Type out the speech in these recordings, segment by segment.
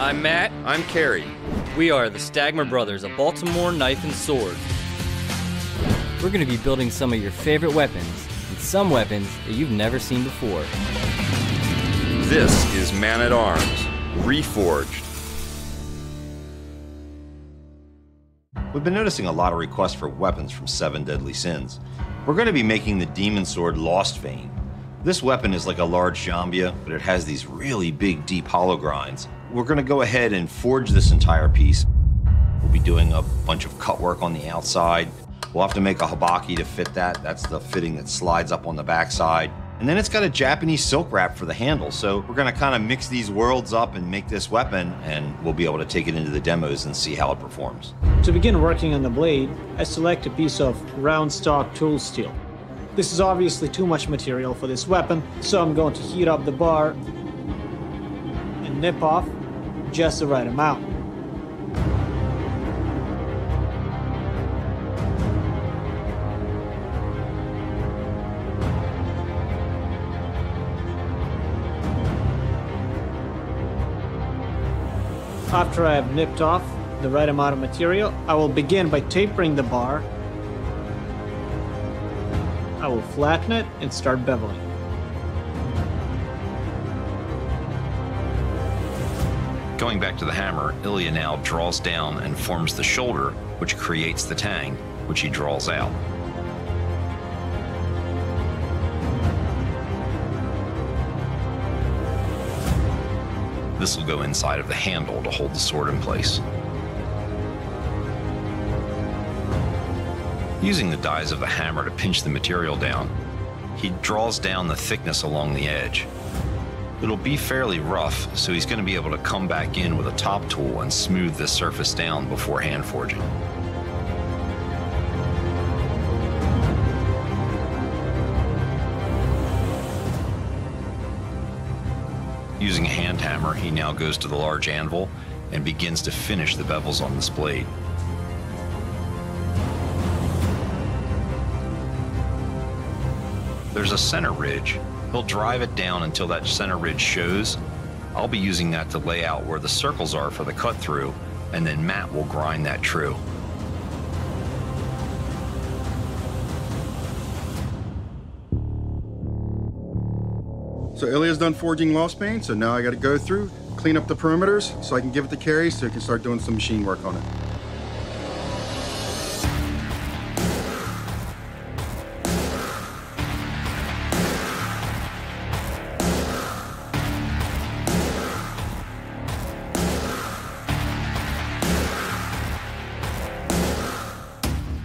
I'm Matt. I'm Carrie. We are the Stagmer Brothers of Baltimore Knife and Sword. We're going to be building some of your favorite weapons, and some weapons that you've never seen before. This is Man at Arms, Reforged. We've been noticing a lot of requests for weapons from 7 Deadly Sins. We're going to be making the demon sword Lostvayne. This weapon is like a large jambia, but it has these really big, deep hollow grinds. We're going to go ahead and forge this entire piece. We'll be doing a bunch of cut work on the outside. We'll have to make a habaki to fit that. That's the fitting that slides up on the backside. And then it's got a Japanese silk wrap for the handle. So we're going to kind of mix these worlds up and make this weapon, and we'll be able to take it into the demos and see how it performs. To begin working on the blade, I select a piece of round stock tool steel. This is obviously too much material for this weapon, so I'm going to heat up the bar and nip off just the right amount. After I have nipped off the right amount of material, I will begin by tapering the bar. I will flatten it and start beveling. Going back to the hammer, Ilya now draws down and forms the shoulder, which creates the tang, which he draws out. This will go inside of the handle to hold the sword in place. Using the dies of the hammer to pinch the material down, he draws down the thickness along the edge. It'll be fairly rough, so he's going to be able to come back in with a top tool and smooth this surface down before hand forging. Using a hand hammer, he now goes to the large anvil and begins to finish the bevels on this blade. There's a center ridge. He'll drive it down until that center ridge shows. I'll be using that to lay out where the circles are for the cut through, and then Matt will grind that true. So Ilya's done forging Lostvayne, so now I got to go through, clean up the perimeters so I can give it to Carrie so he can start doing some machine work on it.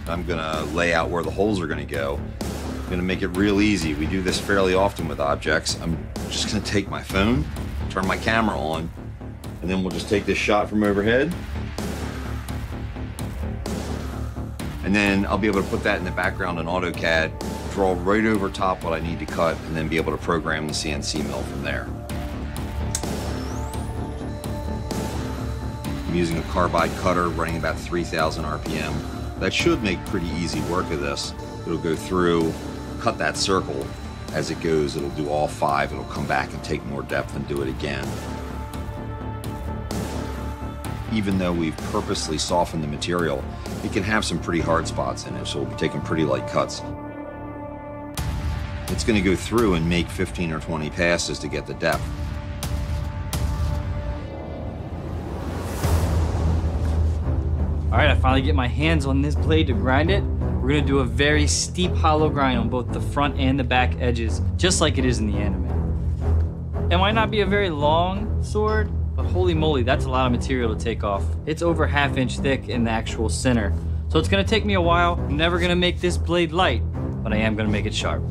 I'm going to lay out where the holes are going to go. I'm going to make it real easy. We do this fairly often with objects. I'm just going to take my phone, turn my camera on, and then we'll just take this shot from overhead. And then I'll be able to put that in the background in AutoCAD, draw right over top what I need to cut, and then be able to program the CNC mill from there. I'm using a carbide cutter running about 3,000 RPM. That should make pretty easy work of this. It'll go through, cut that circle. As it goes, it'll do all 5. It'll come back and take more depth and do it again. Even though we've purposely softened the material, it can have some pretty hard spots in it, so we'll be taking pretty light cuts. It's going to go through and make 15 or 20 passes to get the depth. All right, I finally get my hands on this blade to grind it. We're gonna do a very steep hollow grind on both the front and the back edges, just like it is in the anime. It might not be a very long sword, but holy moly, that's a lot of material to take off. It's over 1/2 inch thick in the actual center. So it's gonna take me a while. I'm never gonna make this blade light, but I am gonna make it sharp.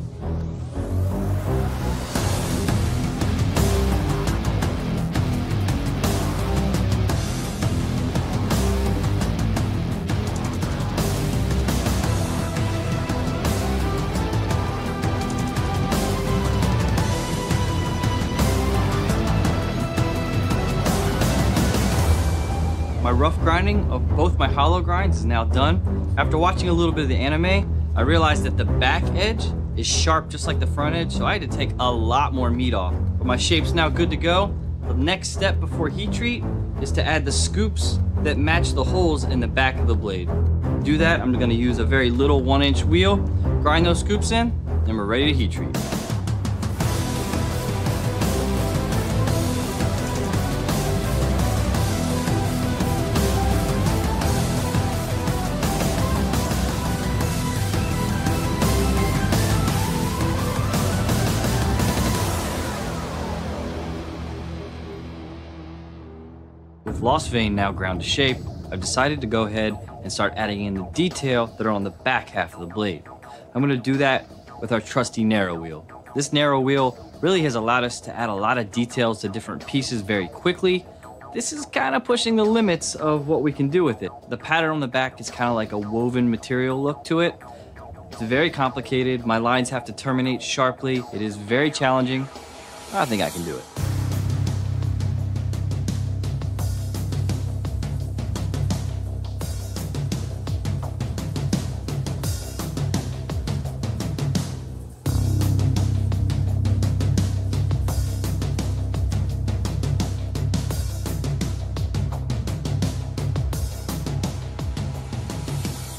My rough grinding of both my hollow grinds is now done. After watching a little bit of the anime, I realized that the back edge is sharp just like the front edge, so I had to take a lot more meat off. But my shape's now good to go. The next step before heat treat is to add the scoops that match the holes in the back of the blade. To do that, I'm gonna use a very little 1-inch wheel, grind those scoops in, and we're ready to heat treat. With Lostvayne now ground to shape, I've decided to go ahead and start adding in the detail that are on the back half of the blade. I'm going to do that with our trusty narrow wheel. This narrow wheel really has allowed us to add a lot of details to different pieces very quickly. This is kind of pushing the limits of what we can do with it. The pattern on the back is kind of like a woven material look to it. It's very complicated. My lines have to terminate sharply. It is very challenging. I think I can do it.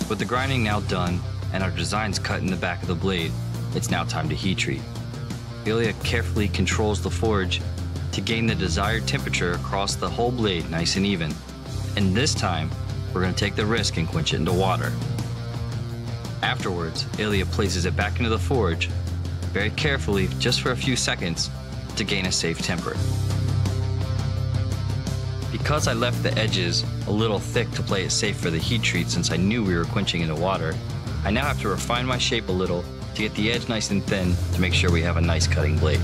With the grinding now done and our designs cut in the back of the blade, it's now time to heat treat. Ilya carefully controls the forge to gain the desired temperature across the whole blade nice and even. And this time, we're going to take the risk and quench it into water. Afterwards, Ilya places it back into the forge, very carefully, just for a few seconds, to gain a safe temper. Because I left the edges a little thick to play it safe for the heat treat since I knew we were quenching into water, I now have to refine my shape a little to get the edge nice and thin to make sure we have a nice cutting blade.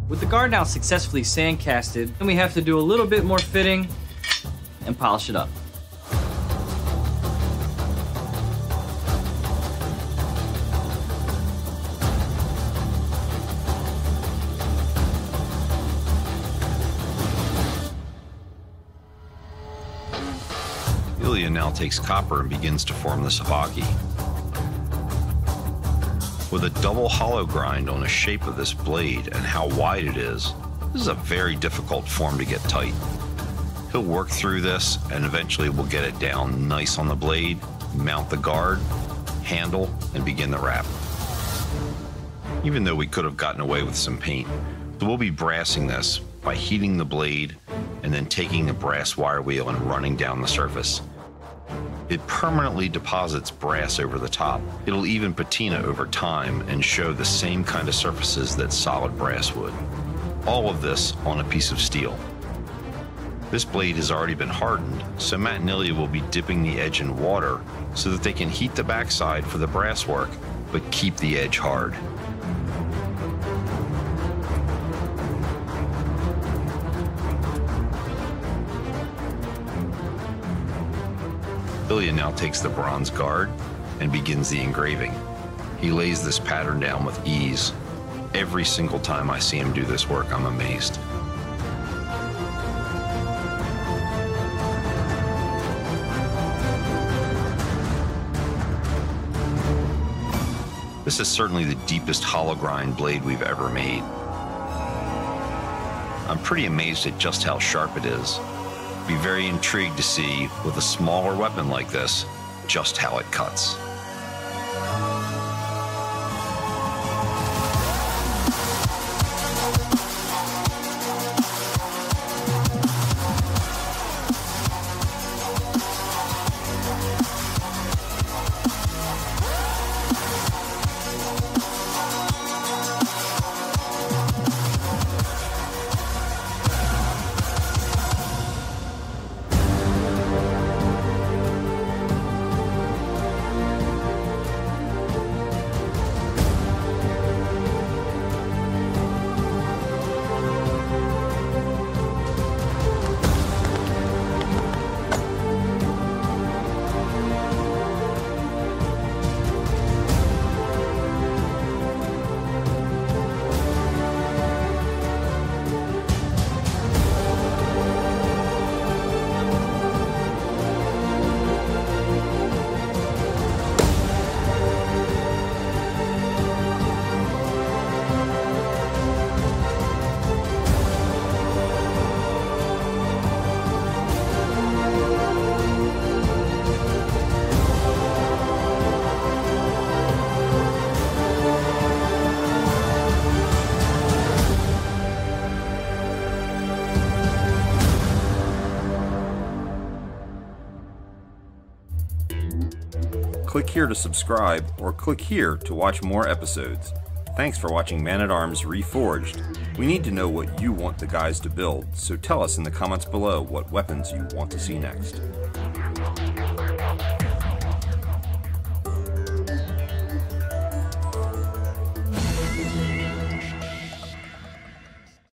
With the guard now successfully sandcasted, then we have to do a little bit more fitting and polish it up. Ilya now takes copper and begins to form the sabaki. With a double hollow grind on the shape of this blade and how wide it is, this is a very difficult form to get tight. He'll work through this and eventually we'll get it down nice on the blade, mount the guard, handle, and begin the wrap. Even though we could have gotten away with some paint, we'll be brassing this by heating the blade and then taking the brass wire wheel and running down the surface. It permanently deposits brass over the top. It'll even patina over time and show the same kind of surfaces that solid brass would. All of this on a piece of steel. This blade has already been hardened, so Matt and Ilya will be dipping the edge in water so that they can heat the backside for the brass work, but keep the edge hard. Ilya now takes the bronze guard and begins the engraving. He lays this pattern down with ease. Every single time I see him do this work, I'm amazed. This is certainly the deepest hollow grind blade we've ever made. I'm pretty amazed at just how sharp it is. Be very intrigued to see, with a smaller weapon like this, just how it cuts. click here to subscribe or click here to watch more episodes. Thanks for watching Man-at-Arms Reforged. We need to know what you want the guys to build, so tell us in the comments below what weapons you want to see next.